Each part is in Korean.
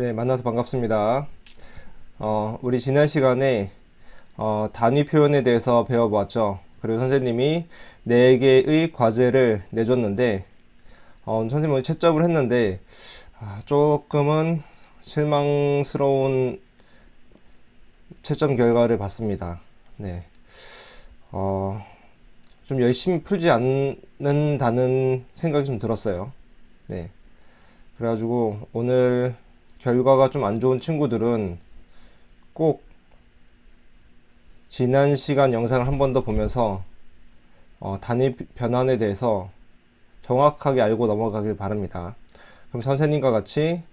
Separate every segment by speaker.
Speaker 1: 네, 만나서 반갑습니다. 우리 지난 시간에 단위 표현에 대해서 배워보았죠. 그리고 선생님이 4개의 과제를 내줬는데 선생님이 채점을 했는데 조금은 실망스러운 채점 결과를 봤습니다. 네, 좀 열심히 풀지 않는다는 생각이 좀 들었어요. 네, 그래가지고 오늘 결과가 좀 안 좋은 친구들은 꼭 지난 시간 영상을 한 번 더 보면서 단위 변환에 대해서 정확하게 알고 넘어가길 바랍니다. 그럼 선생님과 같이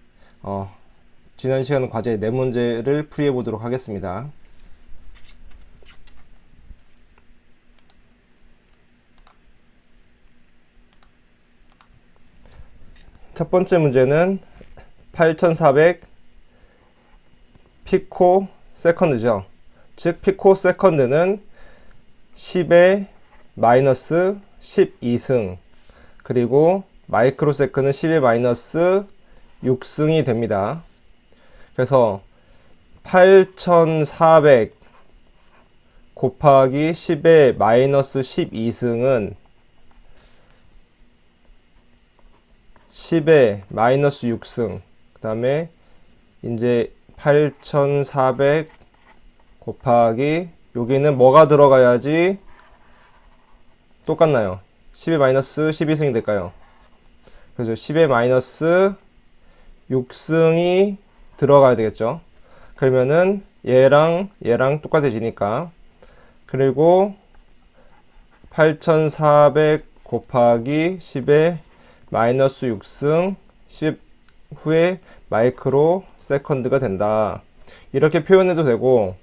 Speaker 1: 지난 시간 과제 4문제를 풀이해 보도록 하겠습니다. 첫 번째 문제는 8400 피코 세컨드죠. 즉 피코 세컨드는 10의 마이너스 12승 그리고 마이크로 세컨드는 10의 마이너스 6승이 됩니다. 그래서 8400 곱하기 10의 마이너스 12승은 10의 마이너스 6승 그 다음에 이제 8400 곱하기 여기는 뭐가 들어가야지 똑같나요? 10의 마이너스 12승이 될까요? 그래서 10의 마이너스 6승이 들어가야 되겠죠. 그러면은 얘랑 똑같아지니까 그리고 8400 곱하기 10의 마이너스 6승 10 후에 마이크로 세컨드가 된다. 이렇게 표현해도 되고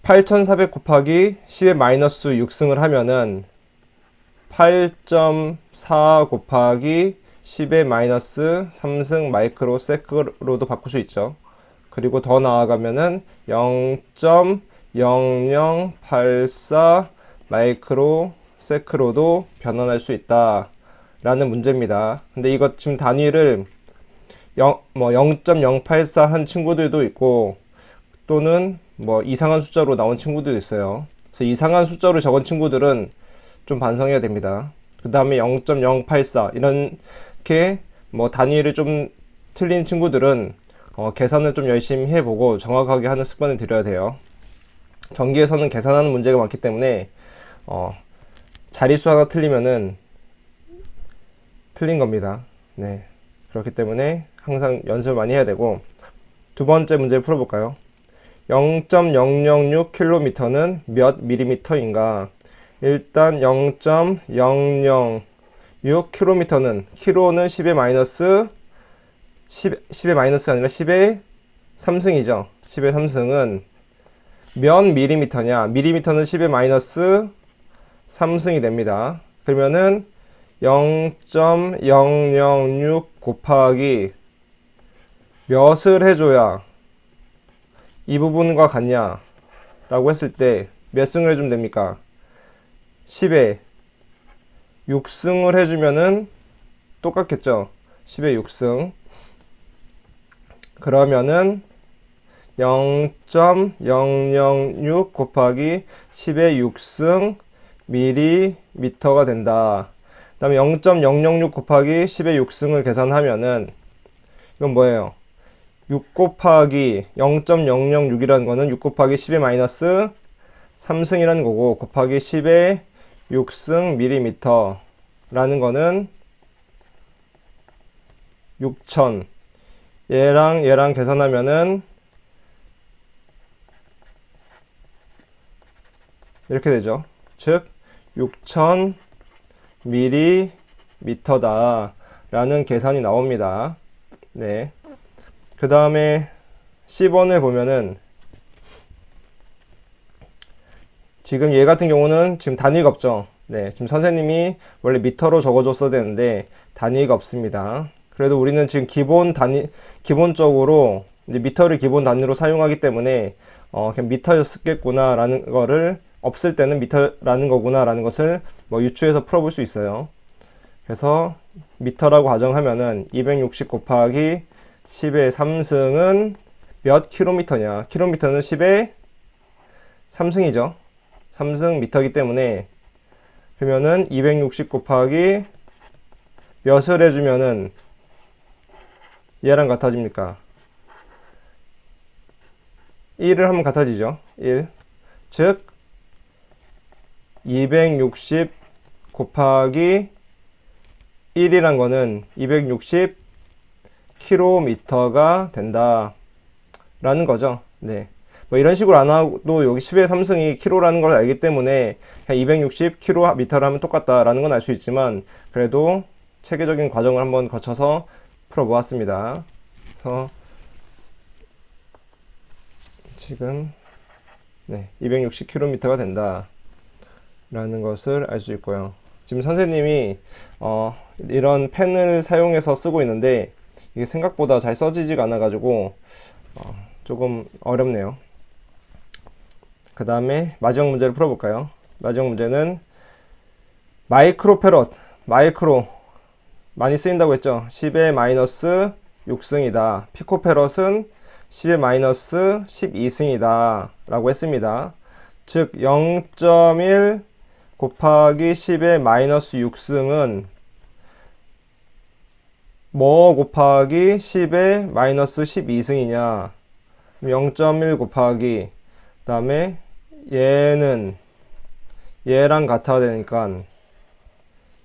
Speaker 1: 8400 곱하기 10의 마이너스 6승을 하면은 8.4 곱하기 10의 마이너스 3승 마이크로 세크로도 바꿀 수 있죠. 그리고 더 나아가면은 0.0084 마이크로 세크로도 변환할 수 있다 라는 문제입니다. 근데 이거 지금 단위를 0.084 한 친구들도 있고 또는 이상한 숫자로 나온 친구들도 있어요. 그래서 이상한 숫자로 적은 친구들은 좀 반성해야 됩니다. 그 다음에 0.084 이렇게 단위를 좀 틀린 친구들은 계산을 좀 열심히 해보고 정확하게 하는 습관을 들여야 돼요. 전기에서는 계산하는 문제가 많기 때문에 자릿수 하나 틀리면은 틀린 겁니다. 네, 그렇기 때문에 항상 연습을 많이 해야 되고 두 번째 문제 풀어볼까요? 0.006km는 몇 밀리미터인가? 일단 0.006km는 km는 10의 마이너스 10의 마이너스가 아니라 10의 3승이죠. 10의 3승은 몇 밀리미터냐? 밀리미터는 10의 마이너스 3승이 됩니다. 그러면은 0.006 곱하기 몇을 해줘야 이 부분과 같냐 라고 했을 때 몇 승을 해주면 됩니까? 10에 6승을 해주면은 똑같겠죠. 10에 6승 그러면은 0.006 곱하기 10의 6승 밀리미터가 된다. 그 다음에 0.006 곱하기 10의 6승을 계산하면은 이건 뭐예요? 6 곱하기 0.006이라는 거는 6 곱하기 10의 마이너스 3승이라는 거고 곱하기 10의 6승 밀리미터 라는 거는 6000 얘랑 계산하면은 이렇게 되죠. 즉 6000 밀리미터다 라는 계산이 나옵니다. 네. 그 다음에 10번을 보면은 지금 얘 같은 경우는 지금 단위가 없죠. 네, 지금 선생님이 원래 미터로 적어줬어야 되는데 단위가 없습니다. 그래도 우리는 지금 기본적으로 이제 미터를 기본 단위로 사용하기 때문에 그냥 미터였겠구나 라는 거를 없을 때는 미터라는 거구나 라는 것을 유추해서 풀어볼 수 있어요. 그래서 미터라고 가정하면은 260 곱하기 10의 3승은 몇 킬로미터냐? 킬로미터는 10의 3승이죠. 3승 미터이기 때문에 그러면은 260 곱하기 몇을 해주면은 얘랑 같아집니까? 1을 하면 같아지죠. 1. 즉 260 곱하기 1이란 거는 260 킬로미터가 된다 라는 거죠. 네. 뭐 이런 식으로 안 하고도 여기 10의 3승이 킬로라는 걸 알기 때문에 그냥 260 킬로미터를 하면 똑같다라는 건 알 수 있지만 그래도 체계적인 과정을 한번 거쳐서 풀어보았습니다. 그래서 지금 260 킬로미터가 된다 라는 것을 알 수 있고요. 지금 선생님이 이런 펜을 사용해서 쓰고 있는데 이게 생각보다 잘 써지지가 않아 가지고 조금 어렵네요. 그 다음에 마지막 문제를 풀어볼까요? 마지막 문제는 마이크로페럿, 마이크로 많이 쓰인다고 했죠. 10의 마이너스 6승이다. 피코페럿은 10의 마이너스 12승이다 라고 했습니다. 즉 0.1 곱하기 10의 마이너스 6승은 뭐 곱하기 10의 마이너스 12승이냐? 0.1 곱하기 그 다음에 얘는 얘랑 같아야 되니까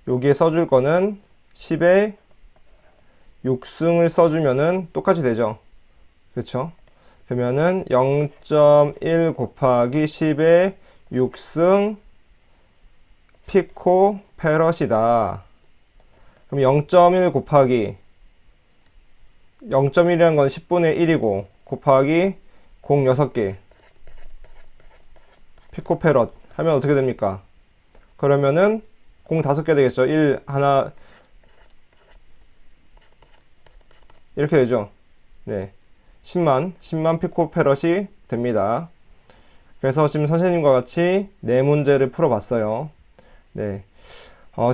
Speaker 1: 여기에 써줄 거는 10의 6승을 써주면은 똑같이 되죠. 그쵸? 그러면은 0.1 곱하기 10의 6승 피코페럿이다. 그럼 0.1 곱하기 0.1이라는 건 10분의 1이고 곱하기 0 6개 피코페럿 하면 어떻게 됩니까? 그러면은 0 5개 되겠죠. 1 하나 이렇게 되죠. 네, 10만 피코페럿이 됩니다. 그래서 지금 선생님과 같이 네 문제를 풀어봤어요. 네,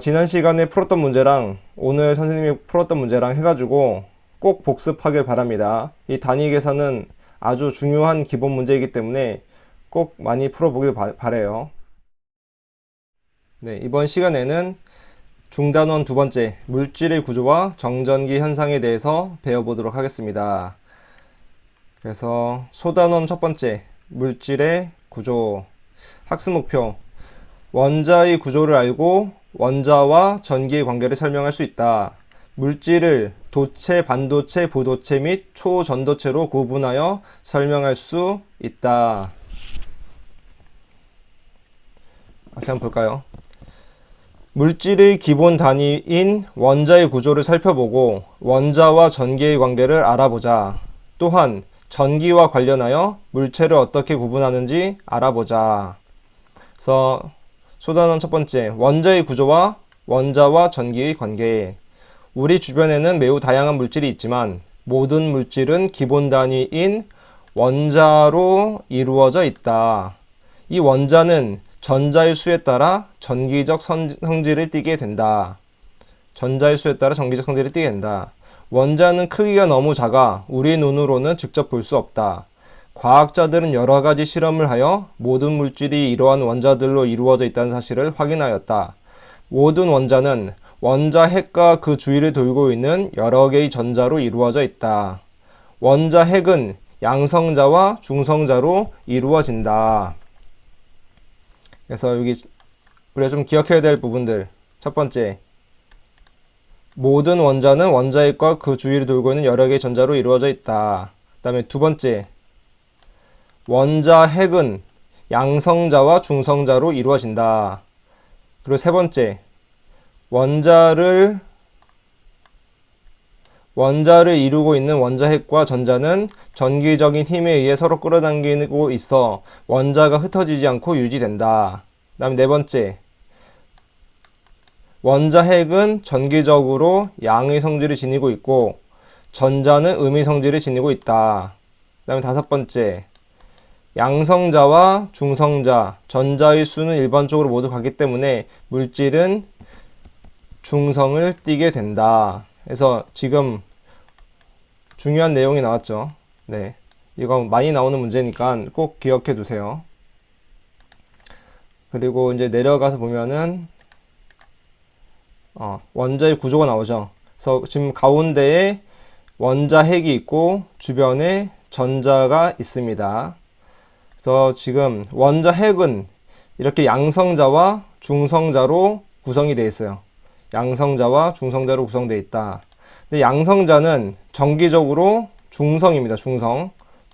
Speaker 1: 지난 시간에 풀었던 문제랑 오늘 선생님이 풀었던 문제랑 해가지고 꼭 복습하길 바랍니다. 이 단위 계산은 아주 중요한 기본 문제이기 때문에 꼭 많이 풀어보길 바래요. 네, 이번 시간에는 중단원 두 번째 물질의 구조와 정전기 현상에 대해서 배워보도록 하겠습니다. 그래서 소단원 첫 번째 물질의 구조 학습 목표 원자의 구조를 알고 원자와 전기의 관계를 설명할 수 있다. 물질을 도체, 반도체, 부도체 및 초전도체로 구분하여 설명할 수 있다. 다시 한번 볼까요? 물질의 기본 단위인 원자의 구조를 살펴보고 원자와 전기의 관계를 알아보자. 또한 전기와 관련하여 물체를 어떻게 구분하는지 알아보자. 그래서 소단원 첫 번째, 원자의 구조와 원자와 전기의 관계. 우리 주변에는 매우 다양한 물질이 있지만 모든 물질은 기본 단위인 원자로 이루어져 있다. 이 원자는 전자의 수에 따라 전기적 성질을 띠게 된다. 전자의 수에 따라 전기적 성질을 띠게 된다. 원자는 크기가 너무 작아 우리 눈으로는 직접 볼 수 없다. 과학자들은 여러 가지 실험을 하여 모든 물질이 이러한 원자들로 이루어져 있다는 사실을 확인하였다. 모든 원자는 원자 핵과 그 주위를 돌고 있는 여러 개의 전자로 이루어져 있다. 원자 핵은 양성자와 중성자로 이루어진다. 그래서 여기 우리가 좀 기억해야 될 부분들. 첫 번째, 모든 원자는 원자핵과 그 주위를 돌고 있는 여러 개의 전자로 이루어져 있다. 그 다음에 두 번째, 원자핵은 양성자와 중성자로 이루어진다. 그리고 세 번째, 원자를 이루고 있는 원자핵과 전자는 전기적인 힘에 의해 서로 끌어당기고 있어 원자가 흩어지지 않고 유지된다. 그 다음에 네 번째, 원자핵은 전기적으로 양의 성질을 지니고 있고 전자는 음의 성질을 지니고 있다. 그 다음에 다섯 번째, 양성자와 중성자, 전자의 수는 일반적으로 모두 같기 때문에 물질은 중성을 띠게 된다. 그래서 지금 중요한 내용이 나왔죠. 네. 이거 많이 나오는 문제니까 꼭 기억해 두세요. 그리고 이제 내려가서 보면은 원자의 구조가 나오죠. 그래서 지금 가운데에 원자핵이 있고 주변에 전자가 있습니다. 그래서 지금 원자핵은 이렇게 양성자와 중성자로 구성이 되어 있어요. 양성자와 중성자로 구성되어 있다. 근데 양성자는 정기적으로 중성입니다. 중성.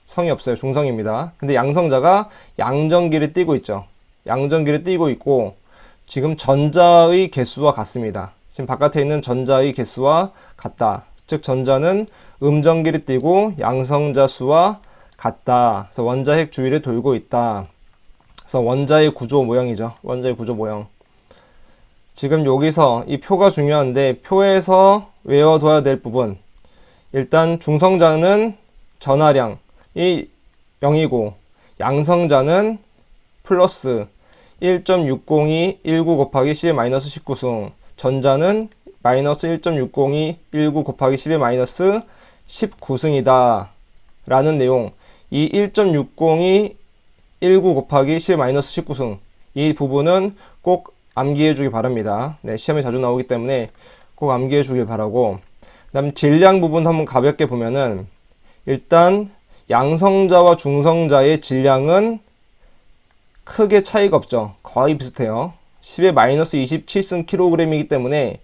Speaker 1: 성이 없어요. 중성입니다. 근데 양성자가 양전기를 띠고 있죠. 양전기를 띠고 있고 지금 전자의 개수와 같습니다. 지금 바깥에 있는 전자의 개수와 같다. 즉 전자는 음전기를 띠고 양성자 수와 같다. 그래서 원자핵 주위를 돌고 있다. 그래서 원자의 구조 모형이죠. 원자의 구조 모형. 지금 여기서 이 표가 중요한데 표에서 외워둬야 될 부분. 일단 중성자는 전하량이 0이고 양성자는 플러스 1.602 19 곱하기 10의 마이너스 19승, 전자는 마이너스 1.602 19 곱하기 10의 마이너스 19승이다 라는 내용. 이 1.602 19 곱하기 10의 마이너스 19승, 이 부분은 꼭 암기해 주기 바랍니다. 네, 시험에 자주 나오기 때문에 꼭 암기해 주길 바라고. 그 다음 질량 부분 한번 가볍게 보면은 일단 양성자와 중성자의 질량은 크게 차이가 없죠. 거의 비슷해요. 10의 마이너스 27승 kg이기 때문에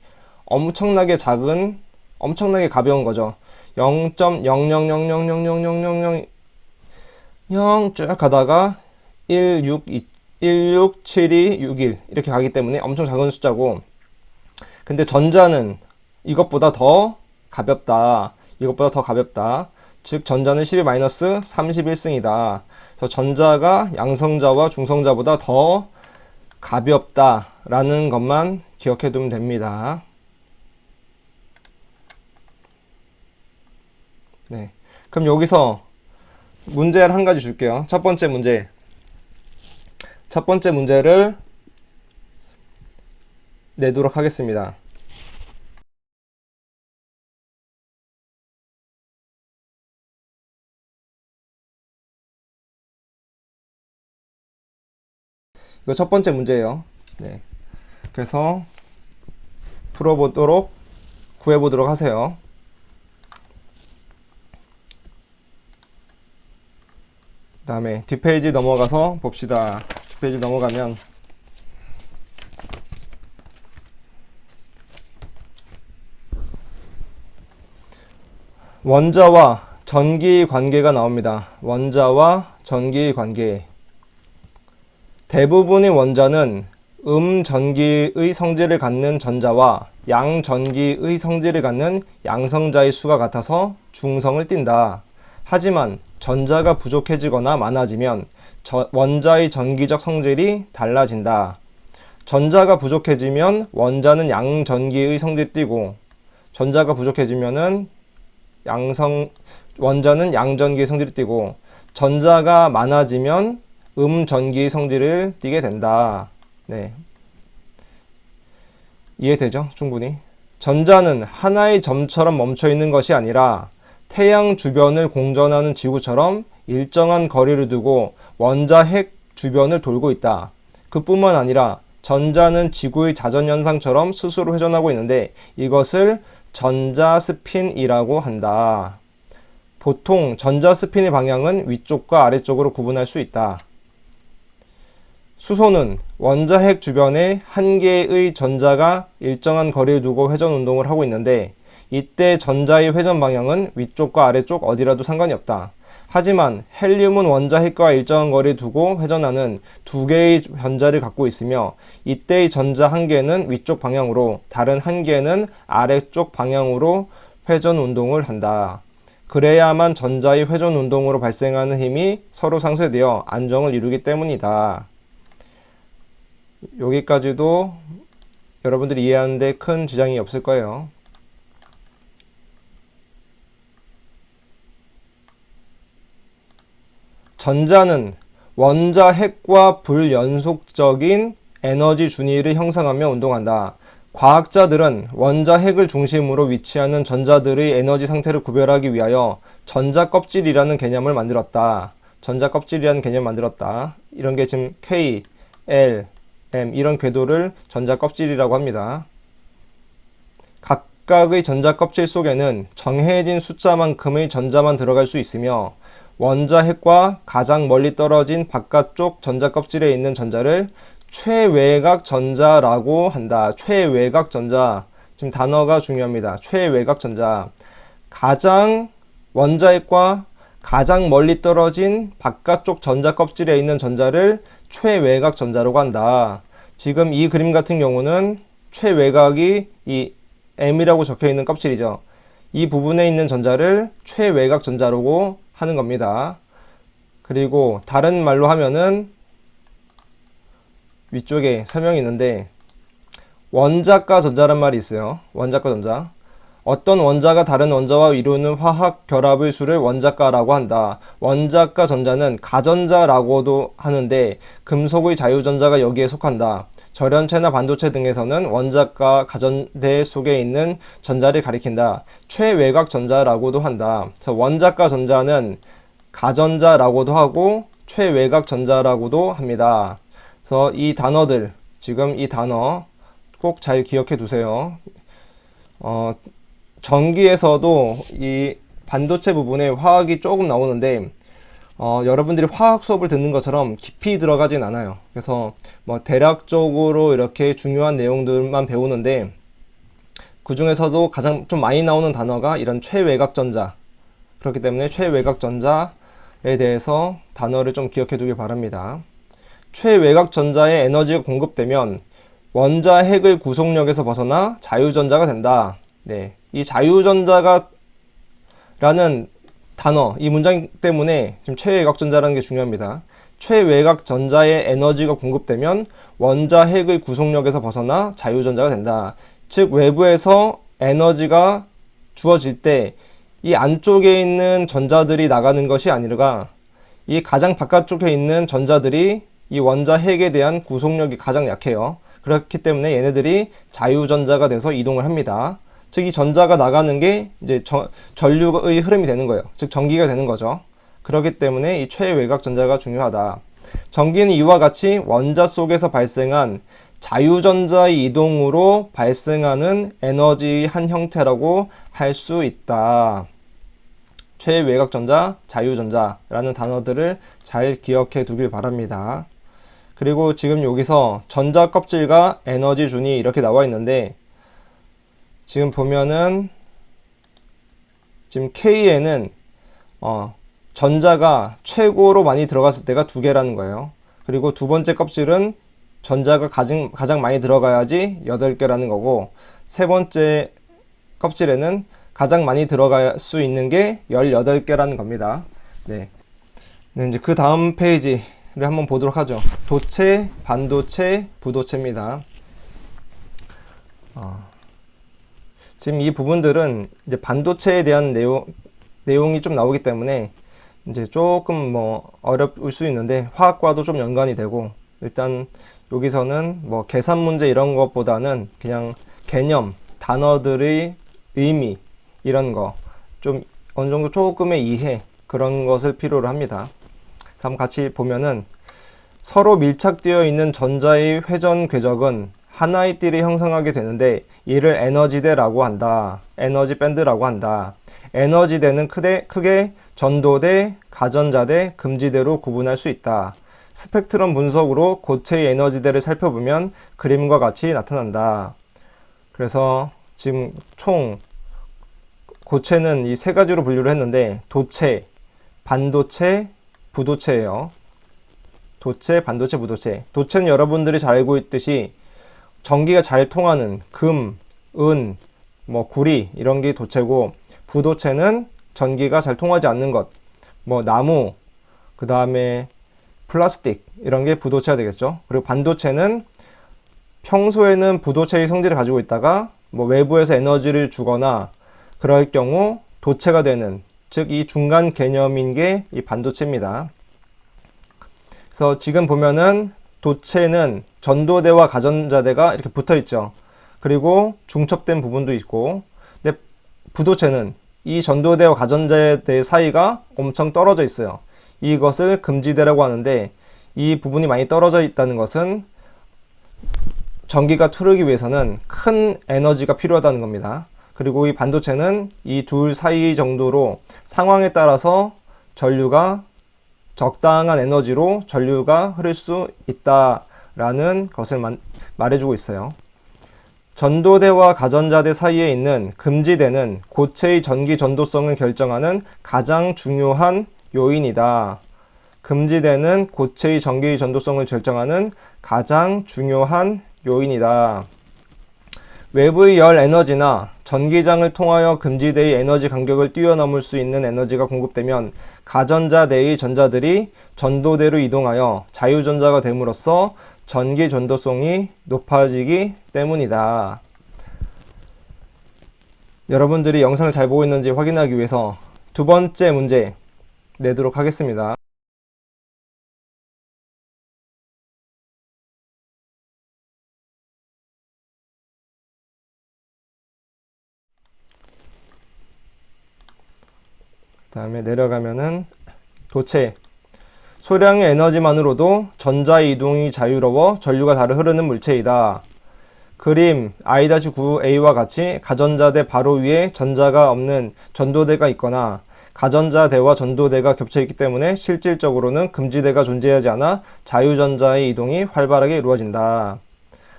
Speaker 1: 엄청나게 작은, 엄청나게 가벼운 거죠. 0.000000000 쭉 가다가 167261 이렇게 가기 때문에 엄청 작은 숫자고, 근데 전자는 이것보다 더 가볍다. 이것보다 더 가볍다. 즉 전자는 10의 마이너스 31승이다. 그래서 전자가 양성자와 중성자보다 더 가볍다라는 것만 기억해 두면 됩니다. 네. 그럼 여기서 문제를 한 가지 줄게요. 첫 번째 문제. 첫 번째 문제를 내도록 하겠습니다. 이거 첫 번째 문제예요. 네. 그래서 구해보도록 하세요. 그 다음에 뒷페이지 넘어가서 봅시다. 뒷페이지 넘어가면 원자와 전기 관계가 나옵니다. 원자와 전기 관계. 대부분의 원자는 음전기의 성질을 갖는 전자와 양전기의 성질을 갖는 양성자의 수가 같아서 중성을 띈다. 하지만 전자가 부족해지거나 많아지면 원자의 전기적 성질이 달라진다. 전자가 부족해지면 원자는 양전기의 성질을 띠고, 전자가 부족해지면은 원자는 양전기의 성질을 띠고, 전자가 많아지면 음전기의 성질을 띠게 된다. 네. 이해되죠? 충분히. 전자는 하나의 점처럼 멈춰 있는 것이 아니라 태양 주변을 공전하는 지구처럼 일정한 거리를 두고 원자핵 주변을 돌고 있다. 그뿐만 아니라 전자는 지구의 자전현상처럼 스스로 회전하고 있는데 이것을 전자스핀이라고 한다. 보통 전자스핀의 방향은 위쪽과 아래쪽으로 구분할 수 있다. 수소는 원자핵 주변에 한 개의 전자가 일정한 거리를 두고 회전 운동을 하고 있는데 이때 전자의 회전 방향은 위쪽과 아래쪽 어디라도 상관이 없다. 하지만 헬륨은 원자핵과 일정한 거리를 두고 회전하는 두 개의 전자를 갖고 있으며 이때의 전자 한 개는 위쪽 방향으로 다른 한 개는 아래쪽 방향으로 회전 운동을 한다. 그래야만 전자의 회전 운동으로 발생하는 힘이 서로 상쇄되어 안정을 이루기 때문이다. 여기까지도 여러분들이 이해하는데 큰 지장이 없을 거예요. 전자는 원자핵과 불연속적인 에너지 준위를 형성하며 운동한다. 과학자들은 원자 핵을 중심으로 위치하는 전자들의 에너지 상태를 구별하기 위하여 전자껍질이라는 개념을 만들었다. 전자껍질이라는 개념을 만들었다. 이런 게 지금 K, L, M 이런 궤도를 전자껍질이라고 합니다. 각각의 전자껍질 속에는 정해진 숫자만큼의 전자만 들어갈 수 있으며 원자 핵과 가장 멀리 떨어진 바깥쪽 전자껍질에 있는 전자를 최외곽 전자라고 한다. 최외곽 전자. 지금 단어가 중요합니다. 최외곽 전자. 가장 원자 핵과 가장 멀리 떨어진 바깥쪽 전자껍질에 있는 전자를 최외곽 전자라고 한다. 지금 이 그림 같은 경우는 최외곽이 이 M이라고 적혀 있는 껍질이죠. 이 부분에 있는 전자를 최외곽 전자라고 하는 겁니다. 그리고 다른 말로 하면은 위쪽에 설명이 있는데 원자과 전자란 말이 있어요. 원자과 전자. 어떤 원자가 다른 원자와 이루는 화학 결합의 수를 원자과라고 한다. 원자과 전자는 가전자라고도 하는데 금속의 자유전자가 여기에 속한다. 절연체나 반도체 등에서는 원자과 가전대 속에 있는 전자를 가리킨다. 최외곽 전자라고도 한다. 그래서 원자과 전자는 가전자라고도 하고 최외곽 전자라고도 합니다. 그래서 이 단어들, 지금 이 단어 꼭 잘 기억해 두세요. 전기에서도 이 반도체 부분에 화학이 조금 나오는데 여러분들이 화학 수업을 듣는 것처럼 깊이 들어가진 않아요. 그래서 뭐 대략적으로 이렇게 중요한 내용들만 배우는데 그 중에서도 가장 좀 많이 나오는 단어가 이런 최외곽 전자. 그렇기 때문에 최외곽 전자에 대해서 단어를 좀 기억해 두길 바랍니다. 최외곽 전자에 에너지가 공급되면 원자 핵의 구속력에서 벗어나 자유전자가 된다. 네, 이 자유전자가 라는 단어, 이 문장 때문에 지금 최외곽 전자라는 게 중요합니다. 최외곽 전자에 에너지가 공급되면 원자 핵의 구속력에서 벗어나 자유전자가 된다. 즉 외부에서 에너지가 주어질 때 이 안쪽에 있는 전자들이 나가는 것이 아니라 이 가장 바깥쪽에 있는 전자들이 이 원자 핵에 대한 구속력이 가장 약해요. 그렇기 때문에 얘네들이 자유전자가 돼서 이동을 합니다. 즉 이 전자가 나가는 게 이제 전류의 흐름이 되는 거예요. 즉 전기가 되는 거죠. 그렇기 때문에 이 최외곽 전자가 중요하다. 전기는 이와 같이 원자 속에서 발생한 자유전자의 이동으로 발생하는 에너지의 한 형태라고 할 수 있다. 최외곽 전자, 자유전자라는 단어들을 잘 기억해 두길 바랍니다. 그리고 지금 여기서 전자 껍질과 에너지 준이 이렇게 나와 있는데 지금 보면은 지금 K에는 전자가 최고로 많이 들어갔을 때가 2개라는 거예요. 그리고 두 번째 껍질은 전자가 가장 많이 들어가야지 8개라는 거고 세 번째 껍질에는 가장 많이 들어갈 수 있는 게 18개라는 겁니다. 네. 네, 이제 그 다음 페이지를 한번 보도록 하죠. 도체, 반도체, 부도체입니다. 지금 이 부분들은 이제 반도체에 대한 내용이 좀 나오기 때문에 이제 조금 뭐 어려울 수 있는데 화학과도 좀 연관이 되고 일단 여기서는 뭐 계산 문제 이런 것보다는 그냥 개념, 단어들의 의미 이런 거 좀 어느 정도 조금의 이해 그런 것을 필요로 합니다. 한번 같이 보면은 서로 밀착되어 있는 전자의 회전 궤적은 하나의 띠를 형성하게 되는데 이를 에너지대라고 한다. 에너지 밴드라고 한다. 에너지대는 크게 전도대, 가전자대, 금지대로 구분할 수 있다. 스펙트럼 분석으로 고체의 에너지대를 살펴보면 그림과 같이 나타난다. 그래서 지금 총 고체는 이 세 가지로 분류를 했는데 도체, 반도체, 부도체예요. 도체, 반도체, 부도체. 도체는 여러분들이 잘 알고 있듯이 전기가 잘 통하는 금, 은, 뭐 구리 이런 게 도체고 부도체는 전기가 잘 통하지 않는 것, 뭐 나무, 그 다음에 플라스틱 이런 게 부도체가 되겠죠. 그리고 반도체는 평소에는 부도체의 성질을 가지고 있다가 뭐 외부에서 에너지를 주거나 그럴 경우 도체가 되는, 즉 이 중간 개념인 게 이 반도체입니다. 그래서 지금 보면은 도체는 전도대와 가전자대가 이렇게 붙어 있죠. 그리고 중첩된 부분도 있고, 근데 부도체는 이 전도대와 가전자대 사이가 엄청 떨어져 있어요. 이것을 금지대라고 하는데, 이 부분이 많이 떨어져 있다는 것은 전기가 흐르기 위해서는 큰 에너지가 필요하다는 겁니다. 그리고 이 반도체는 이 둘 사이 정도로 상황에 따라서 전류가 적당한 에너지로 전류가 흐를 수 있다라는 것을 말해주고 있어요. 전도대와 가전자대 사이에 있는 금지대는 고체의 전기 전도성을 결정하는 가장 중요한 요인이다. 금지대는 고체의 전기 전도성을 결정하는 가장 중요한 요인이다. 외부의 열 에너지나 전기장을 통하여 금지대의 에너지 간격을 뛰어넘을 수 있는 에너지가 공급되면 가전자 내의 전자들이 전도대로 이동하여 자유전자가 됨으로써 전기 전도성이 높아지기 때문이다. 여러분들이 영상을 잘 보고 있는지 확인하기 위해서 두 번째 문제 내도록 하겠습니다. 다음에 내려가면은 도체. 소량의 에너지만으로도 전자 이동이 자유로워 전류가 잘 흐르는 물체이다. 그림 I-9A와 같이 가전자대 바로 위에 전자가 없는 전도대가 있거나 가전자대와 전도대가 겹쳐있기 때문에 실질적으로는 금지대가 존재하지 않아 자유전자의 이동이 활발하게 이루어진다.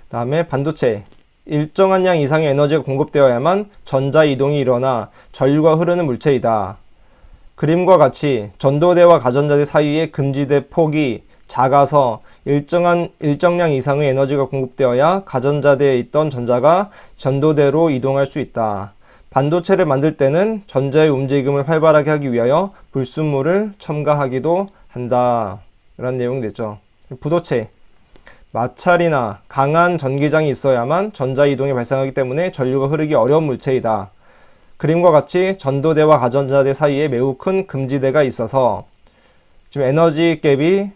Speaker 1: 다음에 반도체. 일정한 양 이상의 에너지가 공급되어야만 전자 이동이 일어나 전류가 흐르는 물체이다. 그림과 같이 전도대와 가전자대 사이의 금지대 폭이 작아서 일정량 이상의 에너지가 공급되어야 가전자대에 있던 전자가 전도대로 이동할 수 있다. 반도체를 만들 때는 전자의 움직임을 활발하게 하기 위하여 불순물을 첨가하기도 한다. 라는 내용이 됐죠. 부도체. 마찰이나 강한 전기장이 있어야만 전자 이동이 발생하기 때문에 전류가 흐르기 어려운 물체이다. 그림과 같이 전도대와 가전자대 사이에 매우 큰 금지대가 있어서 지금 에너지 갭이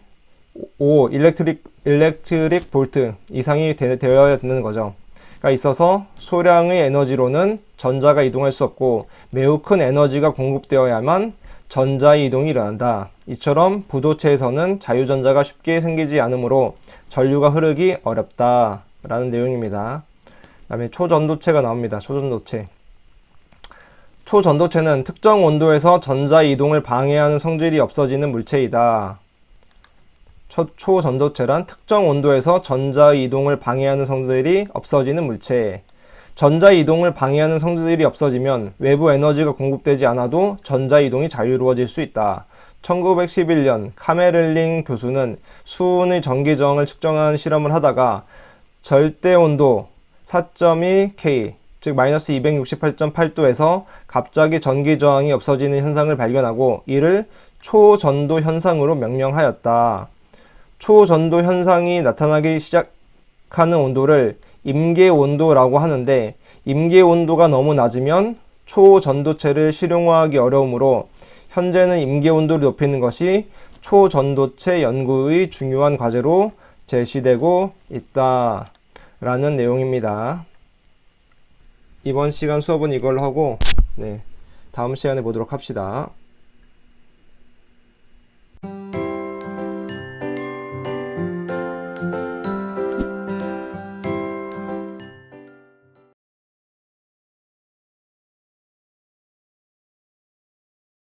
Speaker 1: 5 일렉트릭 볼트 이상이 되어야 되는 거죠. 가 있어서 소량의 에너지로는 전자가 이동할 수 없고 매우 큰 에너지가 공급되어야만 전자의 이동이 일어난다. 이처럼 부도체에서는 자유전자가 쉽게 생기지 않으므로 전류가 흐르기 어렵다. 라는 내용입니다. 그 다음에 초전도체가 나옵니다. 초전도체. 초전도체는 특정 온도에서 전자 이동을 방해하는 성질이 없어지는 물체이다. 초전도체란 특정 온도에서 전자 이동을 방해하는 성질이 없어지는 물체. 전자 이동을 방해하는 성질이 없어지면 외부 에너지가 공급되지 않아도 전자 이동이 자유로워질 수 있다. 1911년 카메를링 교수는 수은의 전기 저항을 측정하는 실험을 하다가 절대 온도 4.2 K 즉 마이너스 268.8도에서 갑자기 전기 저항이 없어지는 현상을 발견하고 이를 초전도 현상으로 명명하였다. 초전도 현상이 나타나기 시작하는 온도를 임계 온도라고 하는데 임계 온도가 너무 낮으면 초전도체를 실용화하기 어려우므로 현재는 임계 온도를 높이는 것이 초전도체 연구의 중요한 과제로 제시되고 있다. 라는 내용입니다. 이번 시간 수업은 이걸로 하고 다음 시간에 보도록 합시다.